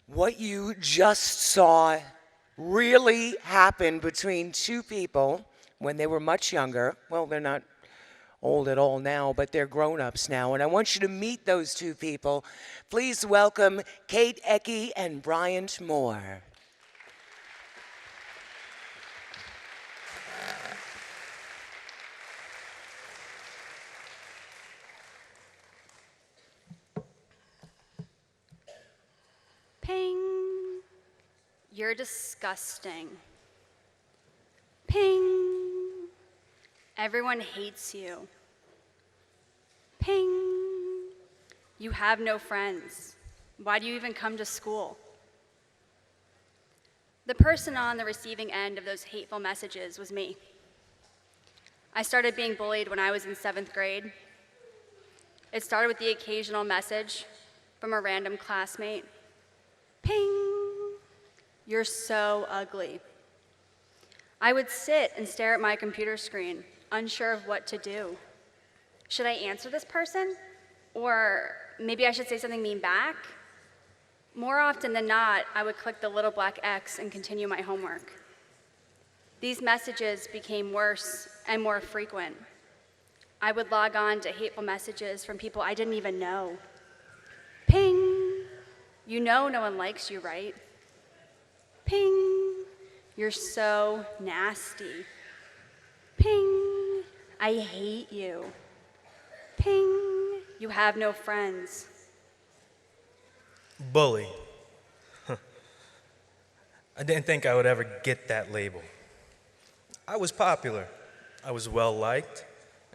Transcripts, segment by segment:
What you just saw really happened between two people when they were much younger. Well, they're not old at all now, but they're grown-ups now. And I want you to meet those two people. Please welcome Kate Ecke and Bryant Moore. Ping. You're disgusting. Ping. Everyone hates you. Ping. You have no friends. Why do you even come to school? The person on the receiving end of those hateful messages was me. I started being bullied when I was in 7th grade. It started with the occasional message from a random classmate. Ping! You're so ugly. I would sit and stare at my computer screen, unsure of what to do. Should I answer this person? Or maybe I should say something mean back? More often than not, I would click the little black X and continue my homework. These messages became worse and more frequent. I would log on to hateful messages from people I didn't even know. Ping! You know no one likes you, right? Ping! You're so nasty. Ping! I hate you. Ping! You have no friends. Bully. I didn't think I would ever get that label. I was popular, I was well-liked,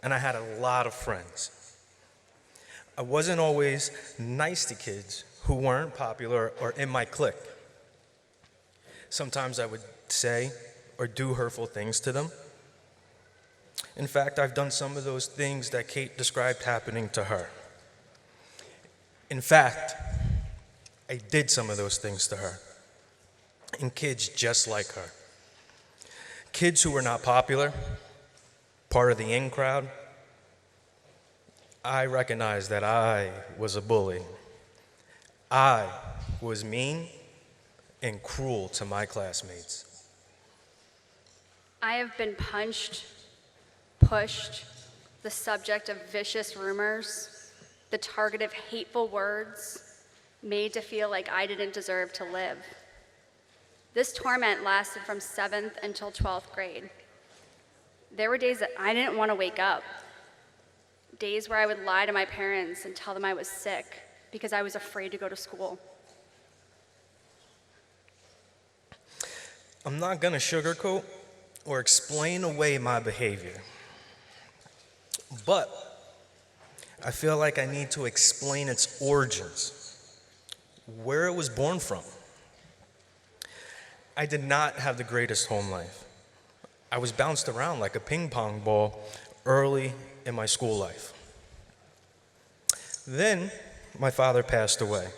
and I had a lot of friends. I wasn't always nice to kids who weren't popular or in my clique. Sometimes I would say or do hurtful things to them. In fact, I've done some of those things that Kate described happening to her. In fact, I did some of those things to her, and kids just like her. Kids who were not popular, part of the in crowd. I recognized that I was a bully. I was mean and cruel to my classmates. I have been punched, pushed, the subject of vicious rumors, the target of hateful words, made to feel like I didn't deserve to live. This torment lasted from 7th until 12th grade. There were days that I didn't want to wake up, days where I would lie to my parents and tell them I was sick because I was afraid to go to school. I'm not gonna sugarcoat or explain away my behavior, but I feel like I need to explain its origins, where it was born from. I did not have the greatest home life. I was bounced around like a ping pong ball early in my school life. Then my father passed away.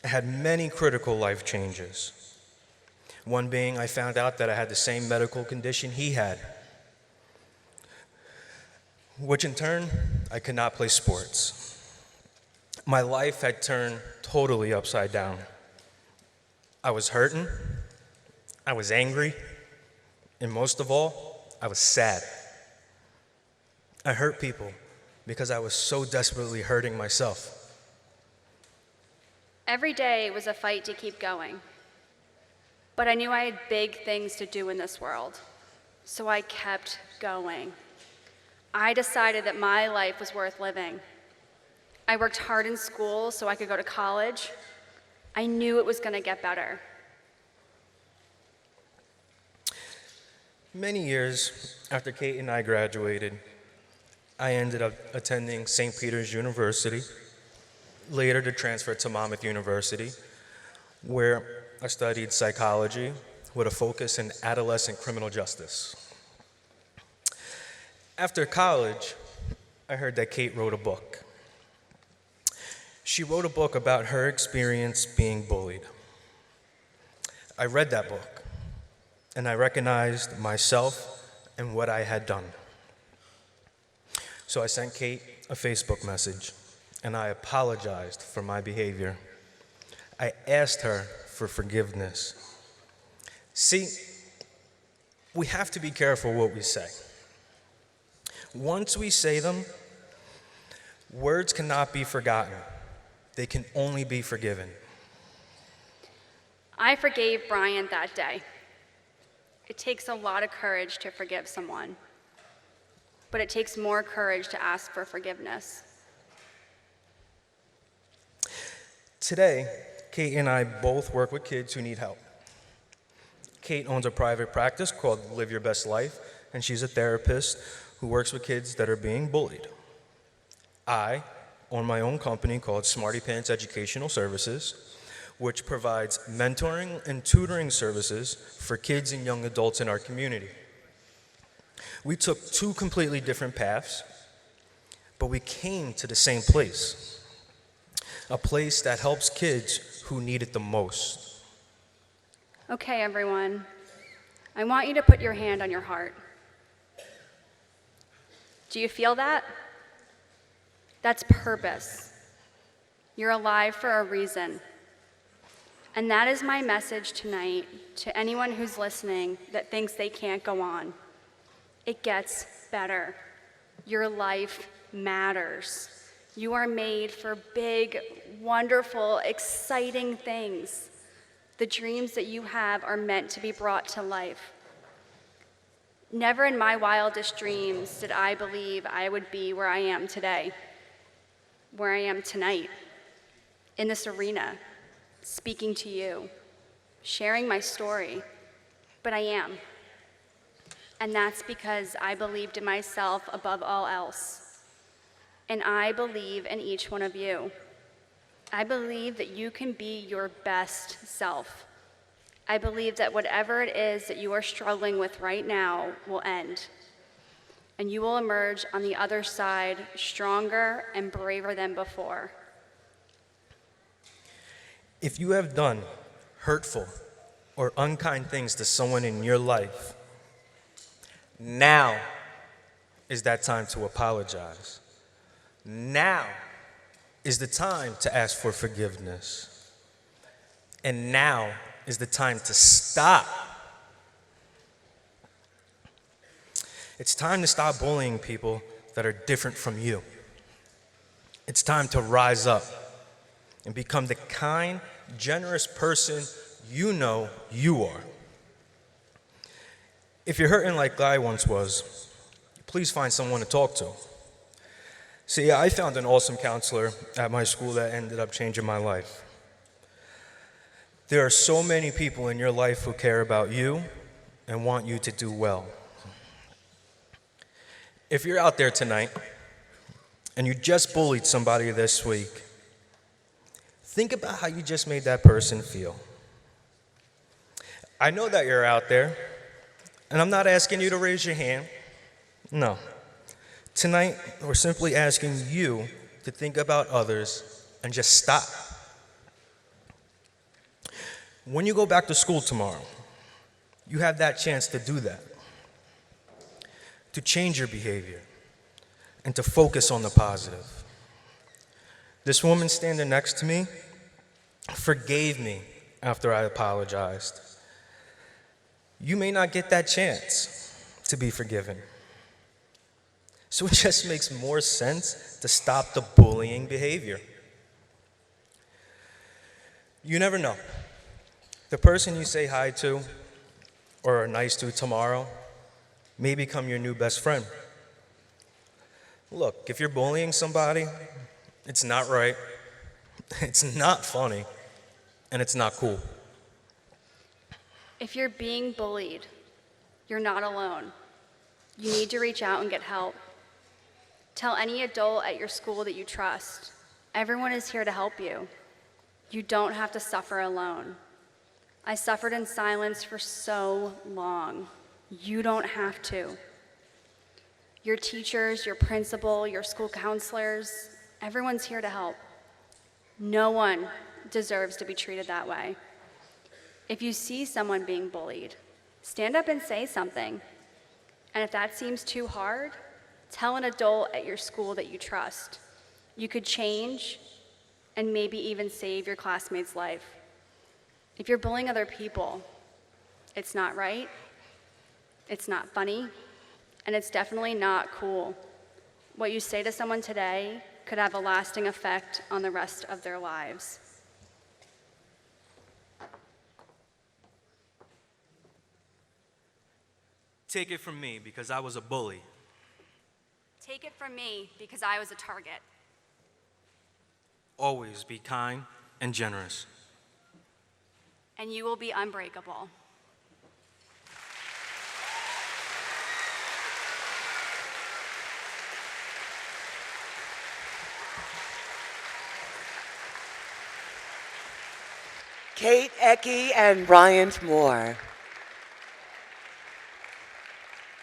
I had many critical life changes. One being I found out that I had the same medical condition he had, which in turn, I could not play sports. My life had turned totally upside down. I was hurting, I was angry, and most of all, I was sad. I hurt people because I was so desperately hurting myself. Every day was a fight to keep going. But I knew I had big things to do in this world, so I kept going. I decided that my life was worth living. I worked hard in school so I could go to college. I knew it was going to get better. Many years after Kate and I graduated, I ended up attending St. Peter's University, later to transfer to Monmouth University, where I studied psychology with a focus in adolescent criminal justice. After college, I heard that Kate wrote a book. She wrote a book about her experience being bullied. I read that book, and I recognized myself and what I had done. So I sent Kate a Facebook message, and I apologized for my behavior. I asked her for forgiveness. See, we have to be careful what we say. Once we say them, words cannot be forgotten. They can only be forgiven. I forgave Bryant that day. It takes a lot of courage to forgive someone, but it takes more courage to ask for forgiveness. Today, Kate and I both work with kids who need help. Kate owns a private practice called Live Your Best Life, and she's a therapist who works with kids that are being bullied. I own my own company called Smarty Pants Educational Services, which provides mentoring and tutoring services for kids and young adults in our community. We took two completely different paths, but we came to the same place, a place that helps kids who need it the most. Okay, everyone, I want you to put your hand on your heart. Do you feel that? That's purpose. You're alive for a reason. And that is my message tonight to anyone who's listening that thinks they can't go on. It gets better. Your life matters. You are made for big, wonderful, exciting things. The dreams that you have are meant to be brought to life. Never in my wildest dreams did I believe I would be where I am today, where I am tonight, in this arena, speaking to you, sharing my story, but I am. And that's because I believed in myself above all else. And I believe in each one of you. I believe that you can be your best self. I believe that whatever it is that you are struggling with right now will end. And you will emerge on the other side stronger and braver than before. If you have done hurtful or unkind things to someone in your life, now is that time to apologize. Now is the time to ask for forgiveness. And now is the time to stop. It's time to stop bullying people that are different from you. It's time to rise up and become the kind, generous person you know you are. If you're hurting like I once was, please find someone to talk to. See, I found an awesome counselor at my school that ended up changing my life. There are so many people in your life who care about you and want you to do well. If you're out there tonight and you just bullied somebody this week, think about how you just made that person feel. I know that you're out there, and I'm not asking you to raise your hand. No. Tonight, we're simply asking you to think about others and just stop. When you go back to school tomorrow, you have that chance to do that, to change your behavior, and to focus on the positive. This woman standing next to me forgave me after I apologized. You may not get that chance to be forgiven. So it just makes more sense to stop the bullying behavior. You never know. The person you say hi to or are nice to tomorrow may become your new best friend. Look, if you're bullying somebody, it's not right, it's not funny, and it's not cool. If you're being bullied, you're not alone. You need to reach out and get help. Tell any adult at your school that you trust. Everyone is here to help you. You don't have to suffer alone. I suffered in silence for so long. You don't have to. Your teachers, your principal, your school counselors, everyone's here to help. No one deserves to be treated that way. If you see someone being bullied, stand up and say something. And if that seems too hard, tell an adult at your school that you trust. You could change, and maybe even save your classmate's life. If you're bullying other people, it's not right, it's not funny, and it's definitely not cool. What you say to someone today could have a lasting effect on the rest of their lives. Take it from me because I was a bully. Take it from me because I was a target. Always be kind and generous. And you will be unbreakable. Kate, Ecke, and Bryant Moore.